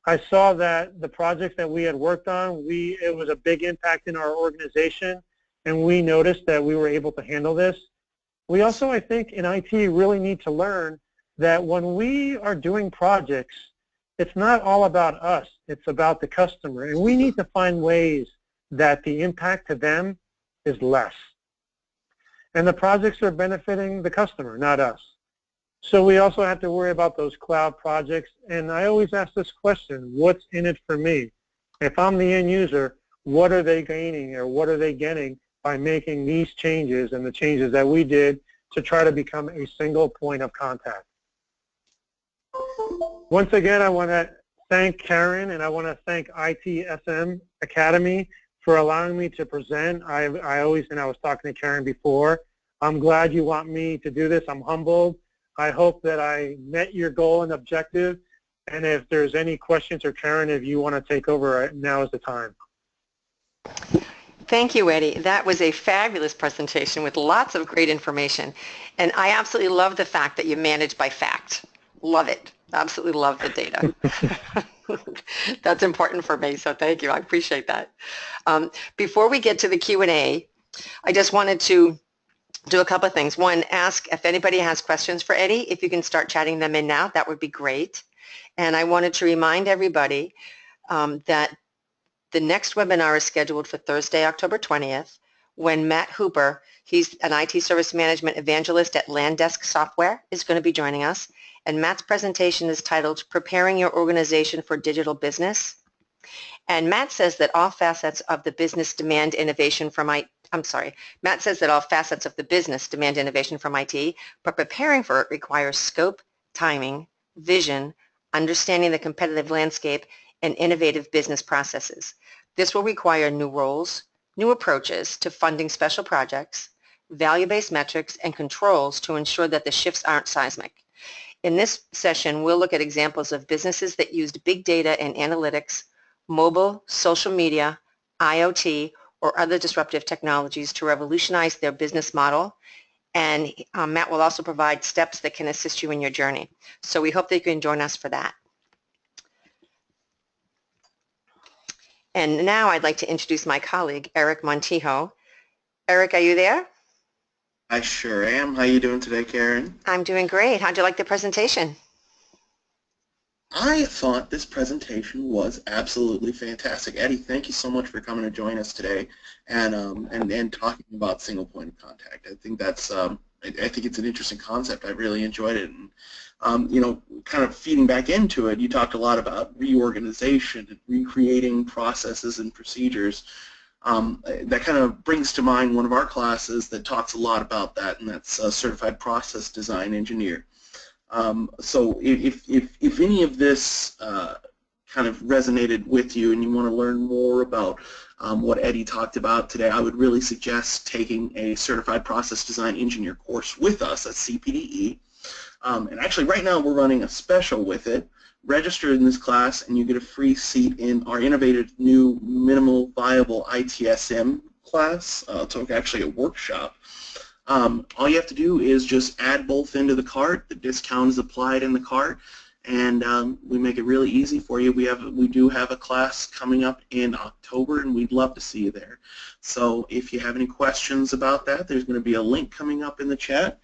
I saw that the projects that we had worked on, it was a big impact in our organization, and we noticed that we were able to handle this. We also, I think, in IT really need to learn that when we are doing projects, it's not all about us, it's about the customer. And we need to find ways that the impact to them is less. And the projects are benefiting the customer, not us. So we also have to worry about those cloud projects. And I always ask this question, what's in it for me? If I'm the end user, what are they gaining or what are they getting by making these changes and the changes that we did to try to become a single point of contact? Once again, I want to thank Karen and I want to thank ITSM Academy for allowing me to present. I always, and I was talking to Karen before, I'm glad you want me to do this. I'm humbled. I hope that I met your goal and objective. And if there's any questions, or Karen, if you want to take over, now is the time. Thank you, Eddie. That was a fabulous presentation with lots of great information. And I absolutely love the fact that you manage by fact. Love it. Absolutely love the data. That's important for me, so thank you. I appreciate that. Before we get to the Q&A, I just wanted to do a couple of things. One, ask if anybody has questions for Eddie. If you can start chatting them in now, that would be great. And I wanted to remind everybody that the next webinar is scheduled for Thursday, October 20th, when Matt Hooper, he's an IT service management evangelist at Landesk Software, is going to be joining us. And Matt's presentation is titled Preparing Your Organization for Digital Business. And Matt says that all facets of the business demand innovation from Matt says that all facets of the business demand innovation from IT, but preparing for it requires scope, timing, vision, understanding the competitive landscape, and innovative business processes. This will require new roles, new approaches to funding special projects, value-based metrics, and controls to ensure that the shifts aren't seismic. In this session, we'll look at examples of businesses that used big data and analytics, mobile, social media, IoT, or other disruptive technologies to revolutionize their business model. And Matt will also provide steps that can assist you in your journey. So we hope that you can join us for that. And now I'd like to introduce my colleague, Eric Montijo. Eric, are you there? I sure am. How you doing today, Karen? I'm doing great. How'd you like the presentation? I thought this presentation was absolutely fantastic. Eddie, thank you so much for coming to join us today and talking about single point of contact. I think that's I think it's an interesting concept. I really enjoyed it. And you know, kind of feeding back into it, you talked a lot about reorganization and recreating processes and procedures. That kind of brings to mind one of our classes that talks a lot about that, and that's Certified Process Design Engineer. So if any of this kind of resonated with you and you want to learn more about what Eddie talked about today, I would really suggest taking a Certified Process Design Engineer course with us at CPDE. And actually, right now we're running a special with it. Register in this class, and you get a free seat in our innovative new minimal viable ITSM class. So actually a workshop. All you have to do is just add both into the cart. The discount is applied in the cart, and we make it really easy for you. We do have a class coming up in October, and we'd love to see you there. So if you have any questions about that, there's going to be a link coming up in the chat.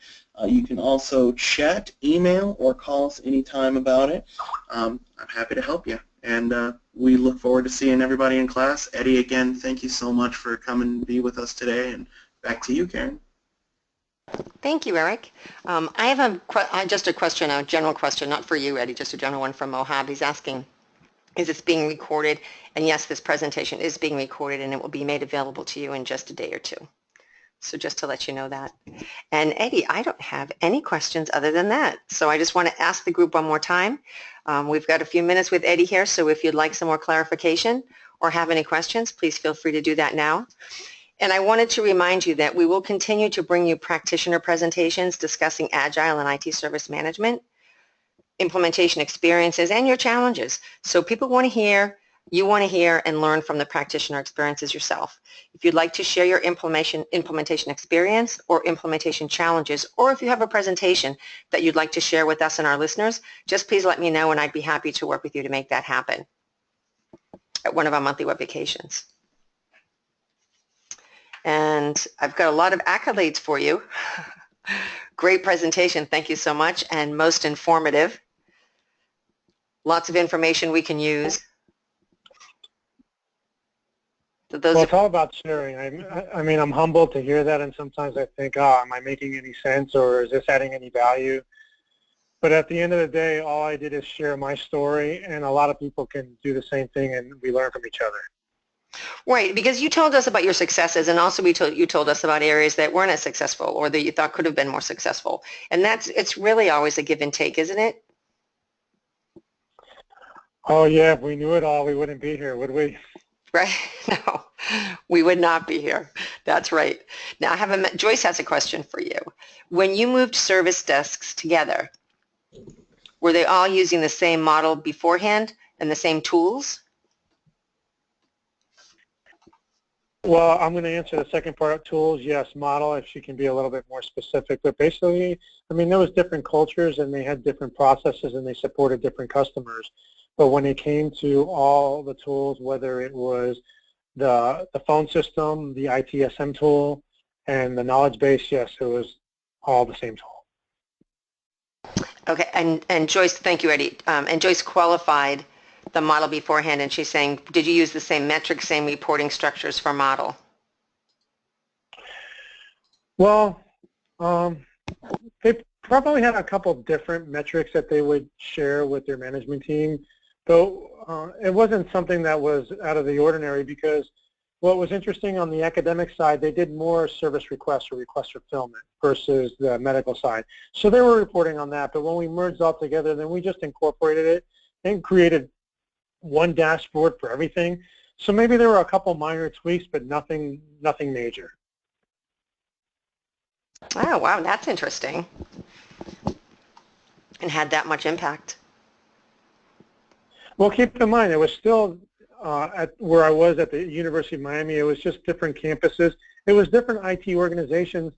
You can also chat, email, or call us anytime about it. I'm happy to help you, and we look forward to seeing everybody in class. Eddie, again, thank you so much for coming to be with us today, and back to you, Karen. Thank you, Eric. I have just a question, a general question, not for you, Eddie, just a general one from Mohab. He's asking, is this being recorded? And yes, this presentation is being recorded, and it will be made available to you in just a day or two. So just to let you know that. And Eddie, I don't have any questions other than that. So I just want to ask the group one more time. We've got a few minutes with Eddie here, so if you'd like some more clarification or have any questions, please feel free to do that now. And I wanted to remind you that we will continue to bring you practitioner presentations discussing Agile and IT service management, implementation experiences, and your challenges. So people want to hear, you want to hear and learn from the practitioner experiences yourself. If you'd like to share your implementation experience or implementation challenges, or if you have a presentation that you'd like to share with us and our listeners, just please let me know, and I'd be happy to work with you to make that happen at one of our monthly web vacations. And I've got a lot of accolades for you. Great presentation, thank you so much, and most informative. Lots of information we can use. So well, it's all about sharing. I mean, I'm humbled to hear that, and sometimes I think, oh, am I making any sense, or is this adding any value? But at the end of the day, all I did is share my story, and a lot of people can do the same thing, and we learn from each other. Right, because you told us about your successes, and also you told us about areas that weren't as successful or that you thought could have been more successful. And it's really always a give and take, isn't it? Oh, yeah, if we knew it all, we wouldn't be here, would we? Right? No, we would not be here. That's right. Now, Joyce has a question for you. When you moved service desks together, were they all using the same model beforehand and the same tools? Well, I'm going to answer the second part of tools. Yes, model, if she can be a little bit more specific. But basically, I mean, there was different cultures, and they had different processes, and they supported different customers. But when it came to all the tools, whether it was the phone system, the ITSM tool, and the knowledge base, yes, it was all the same tool. Okay, and Joyce, thank you, Eddie. And Joyce qualified the model beforehand, and she's saying, did you use the same metrics, same reporting structures for model? Well, they probably had a couple of different metrics that they would share with their management team, though it wasn't something that was out of the ordinary, because what was interesting on the academic side, they did more service requests or request fulfillment versus the medical side. So they were reporting on that, but when we merged all together, then we just incorporated it and created one dashboard for everything. So maybe there were a couple minor tweaks, but nothing major. Oh, wow, that's interesting. And had that much impact. Well, keep in mind, it was still at where I was at the University of Miami. It was just different campuses. It was different IT organizations.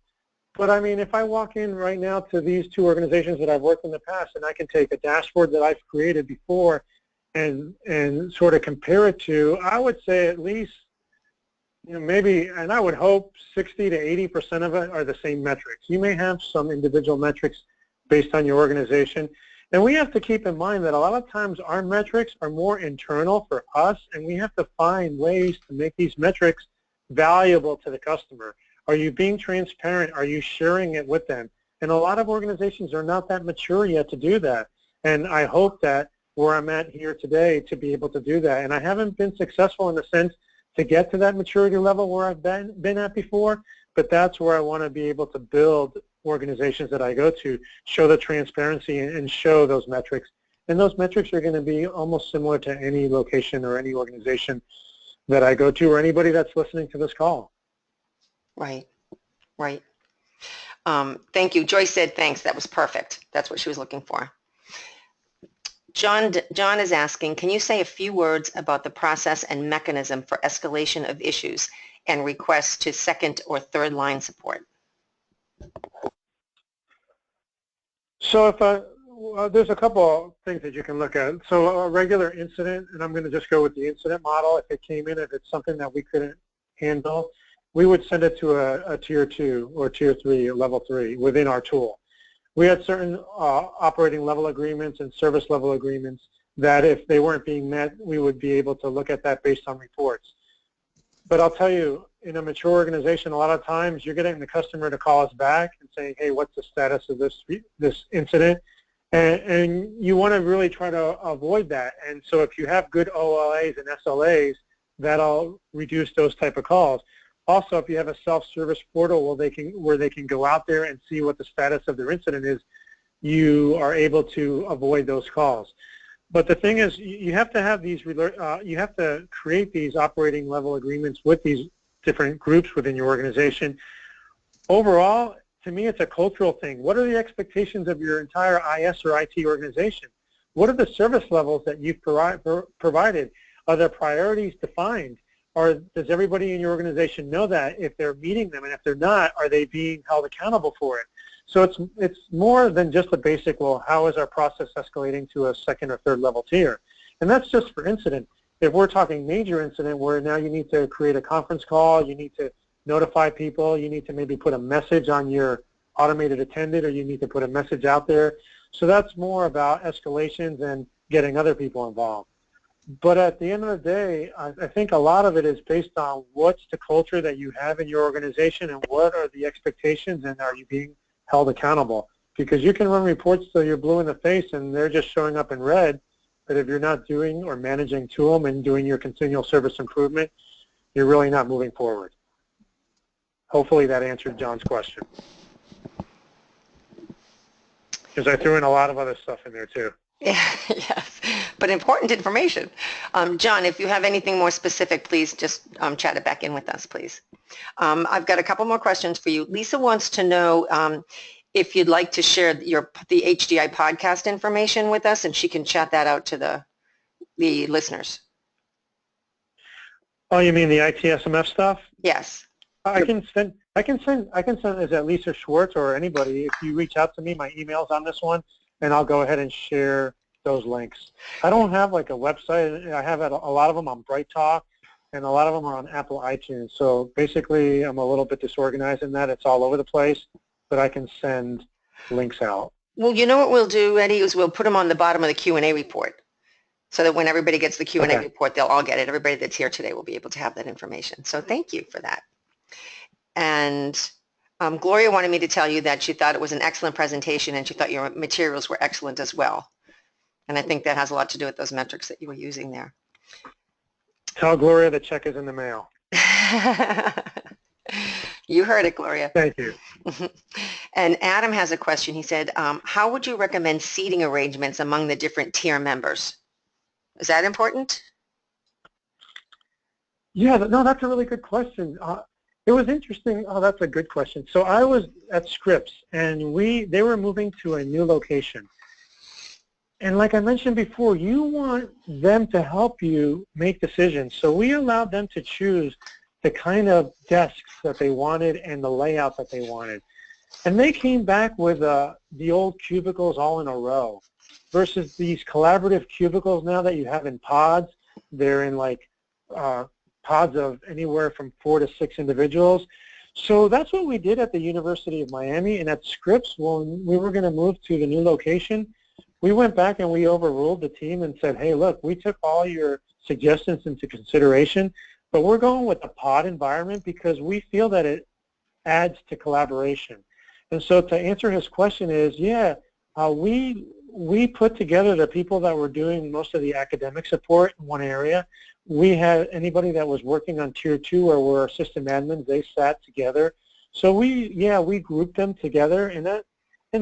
But I mean, if I walk in right now to these two organizations that I've worked in the past, and I can take a dashboard that I've created before and sort of compare it to, I would say at least, you know, maybe, and I would hope 60 to 80% of it are the same metrics. You may have some individual metrics based on your organization. And we have to keep in mind that a lot of times our metrics are more internal for us, and we have to find ways to make these metrics valuable to the customer. Are you being transparent? Are you sharing it with them? And a lot of organizations are not that mature yet to do that. And I hope that where I'm at here today to be able to do that. And I haven't been successful in the sense to get to that maturity level where I've been at before, but that's where I want to be able to build organizations that I go to, show the transparency and show those metrics. And those metrics are going to be almost similar to any location or any organization that I go to, or anybody that's listening to this call. Right, right. Thank you. Joyce said thanks. That was perfect. That's what she was looking for. John is asking, can you say a few words about the process and mechanism for escalation of issues and requests to second or third line support? So there's a couple of things that you can look at. So a regular incident, and I'm going to just go with the incident model. If it came in, if it's something that we couldn't handle, we would send it to a tier 2 or tier 3 or level 3 within our tool. We had certain operating level agreements and service level agreements that if they weren't being met, we would be able to look at that based on reports. But I'll tell you, in a mature organization, a lot of times you're getting the customer to call us back and saying, hey, what's the status of this incident? And you want to really try to avoid that. And so if you have good OLAs and SLAs, that'll reduce those type of calls. Also, if you have a self-service portal where they can go out there and see what the status of their incident is, you are able to avoid those calls. But the thing is, you have to have these, you have to create these operating level agreements with these different groups within your organization. Overall, to me, it's a cultural thing. What are the expectations of your entire IS or IT organization? What are the service levels that you've provided? Are there priorities defined? Or does everybody in your organization know that if they're meeting them, and if they're not, are they being held accountable for it? So it's more than just a basic, well, how is our process escalating to a second or third level tier? And that's just for incident. If we're talking major incident where now you need to create a conference call, you need to notify people, you need to maybe put a message on your automated attendant, or you need to put a message out there. So that's more about escalations and getting other people involved. But at the end of the day, I think a lot of it is based on what's the culture that you have in your organization and what are the expectations, and are you being held accountable? Because you can run reports till you're blue in the face and they're just showing up in red, but if you're not doing or managing to them and doing your continual service improvement, you're really not moving forward. Hopefully that answered John's question. Because I threw in a lot of other stuff in there too. Yeah, yes, but important information. John, if you have anything more specific, please just chat it back in with us, please. I've got a couple more questions for you. Lisa wants to know if you'd like to share the HDI podcast information with us, and she can chat that out to the listeners. Oh, you mean the ITSMF stuff? Yes. I can send it at Lisa Schwartz or anybody. If you reach out to me, my email's on this one, and I'll go ahead and share those links. I don't have like a website. I have a lot of them on Bright Talk, and a lot of them are on Apple iTunes. So basically, I'm a little bit disorganized in that. It's all over the place, but I can send links out. Well, you know what we'll do, Eddie, is we'll put them on the bottom of the Q&A report, so that when everybody gets the Q&A report, they'll all get it. Everybody that's here today will be able to have that information. So thank you for that. And Gloria wanted me to tell you that she thought it was an excellent presentation, and she thought your materials were excellent as well. And I think that has a lot to do with those metrics that you were using there. Tell Gloria the check is in the mail. You heard it, Gloria. Thank you. And Adam has a question. He said, how would you recommend seating arrangements among the different tier members? Is that important? Yeah, no, that's a really good question. It was interesting. Oh, that's a good question. So I was at Scripps, and they were moving to a new location. And like I mentioned before, you want them to help you make decisions. So we allowed them to choose the kind of desks that they wanted and the layout that they wanted. And they came back with the old cubicles all in a row versus these collaborative cubicles now that you have in pods. They're in like pods of anywhere from 4 to 6 individuals. So that's what we did at the University of Miami. And at Scripps, when we were going to move to the new location, we went back and we overruled the team and said, hey, look, we took all your suggestions into consideration, but we're going with a pod environment because we feel that it adds to collaboration. And so to answer his question is, yeah, we put together the people that were doing most of the academic support in one area. We had anybody that was working on tier 2 or were system admins, they sat together. So we grouped them together, and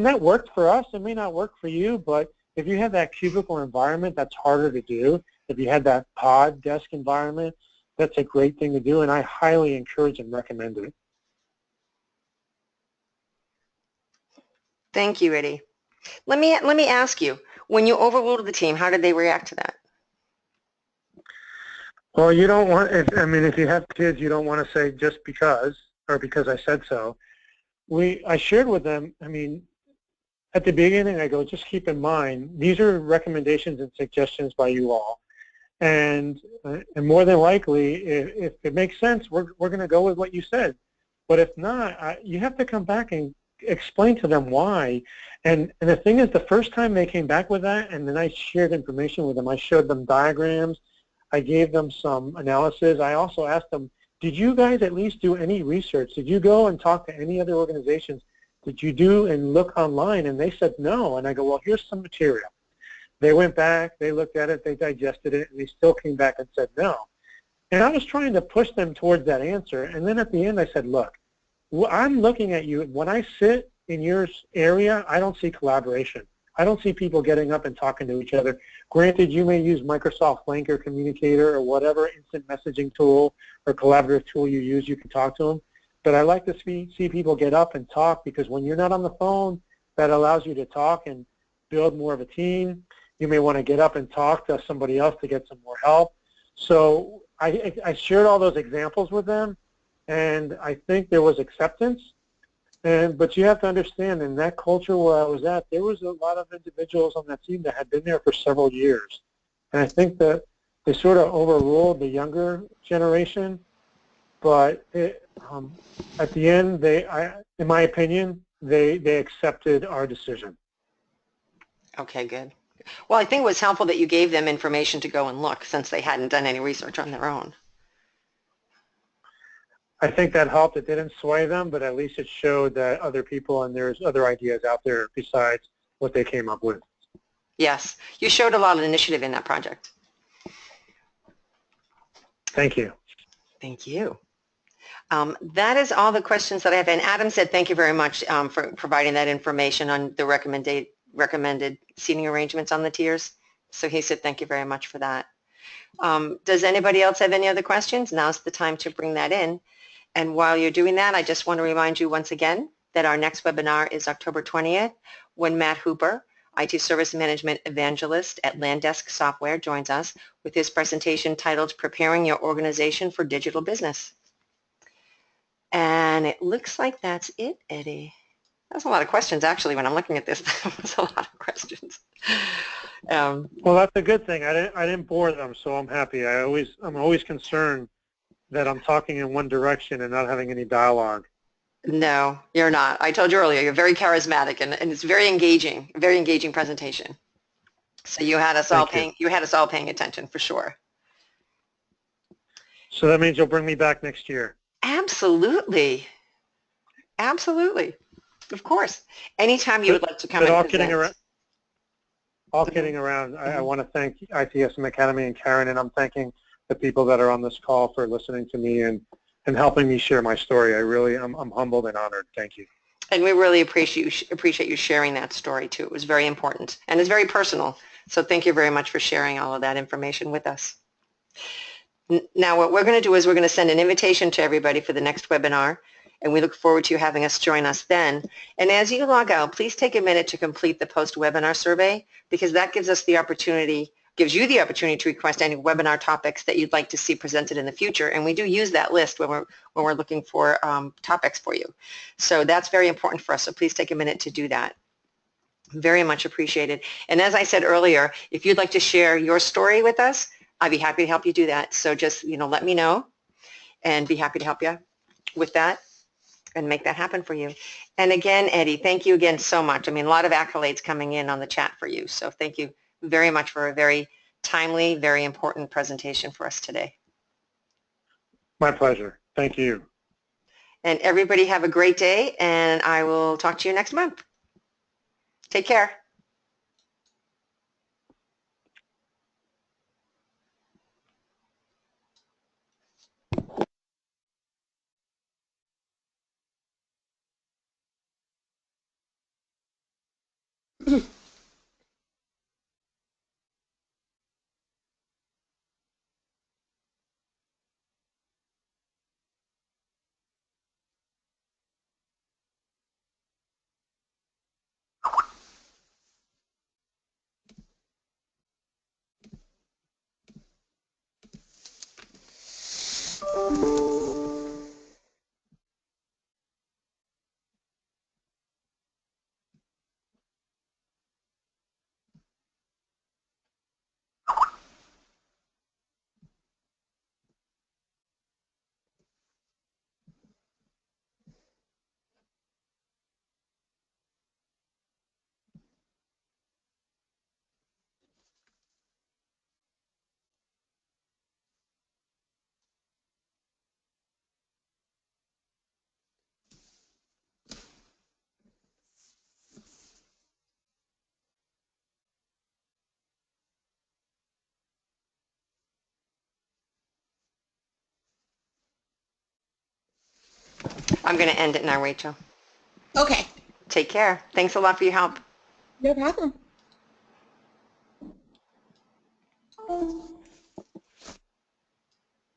that worked for us. It may not work for you, but if you have that cubicle environment, that's harder to do. If you had that pod desk environment, that's a great thing to do, and I highly encourage and recommend it. Thank you, Eddie. Let me ask you, when you overruled the team, how did they react to that? Well, you don't want, if you have kids, you don't want to say just because, or because I said so. I shared with them, at the beginning, I go, just keep in mind, these are recommendations and suggestions by you all. And more than likely, if it makes sense, we're going to go with what you said. But if not, you have to come back and explain to them why. And the thing is, the first time they came back with that, and then I shared information with them, I showed them diagrams, I gave them some analysis. I also asked them, did you guys at least do any research? Did you go and talk to any other organizations? Did you do and look online? And they said no. And I go, well, here's some material. They went back, they looked at it, they digested it, and they still came back and said no. And I was trying to push them towards that answer. And then at the end I said, look, I'm looking at you. When I sit in your area, I don't see collaboration. I don't see people getting up and talking to each other. Granted, you may use Microsoft Link or Communicator or whatever instant messaging tool or collaborative tool you use, you can talk to them. But I like to see people get up and talk, because when you're not on the phone, that allows you to talk and build more of a team. You may want to get up and talk to somebody else to get some more help. So I shared all those examples with them, and I think there was acceptance. But you have to understand, in that culture where I was at, there was a lot of individuals on that team that had been there for several years. And I think that they sort of overruled the younger generation. But at the end, in my opinion, they accepted our decision. Okay, good. Well, I think it was helpful that you gave them information to go and look, since they hadn't done any research on their own. I think that helped. It didn't sway them, but at least it showed that other people and there's other ideas out there besides what they came up with. Yes, you showed a lot of initiative in that project. Thank you. Thank you. That is all the questions that I have. And Adam said thank you very much for providing that information on the recommended seating arrangements on the tiers. So he said thank you very much for that. Does anybody else have any other questions? Now's the time to bring that in. And while you're doing that, I just want to remind you once again that our next webinar is October 20th, when Matt Hooper, IT Service Management Evangelist at Landesk Software, joins us with his presentation titled Preparing Your Organization for Digital Business. And it looks like that's it, Eddie. That's a lot of questions, actually. When I'm looking at this, that's a lot of questions. Well, that's a good thing. I didn't bore them, so I'm happy. I'm always concerned that I'm talking in one direction and not having any dialogue. No, you're not. I told you earlier, you're very charismatic, and it's very engaging presentation. So you had us all paying attention for sure. So that means you'll bring me back next year. Absolutely. Absolutely. Of course. Anytime you would like to come and present. All kidding around, I want to thank ITSM Academy and Karen, and I'm thanking the people that are on this call for listening to me and helping me share my story. I'm humbled and honored. Thank you. And we really appreciate you sharing that story too. It was very important and it's very personal. So thank you very much for sharing all of that information with us. Now what we're going to do is we're going to send an invitation to everybody for the next webinar, and we look forward to you having us join us then. And as you log out, please take a minute to complete the post-webinar survey, because that gives you the opportunity to request any webinar topics that you'd like to see presented in the future. And we do use that list when we're looking for topics for you. So that's very important for us. So please take a minute to do that. Very much appreciated. And as I said earlier, if you'd like to share your story with us, I'd be happy to help you do that. So just, let me know and be happy to help you with that and make that happen for you. And again, Eddie, thank you again so much. A lot of accolades coming in on the chat for you. So thank you very much for a very timely, very important presentation for us today. My pleasure. Thank you. And everybody have a great day, and I will talk to you next month. Take care. I'm going to end it now, Rachel. Okay. Take care. Thanks a lot for your help. No problem.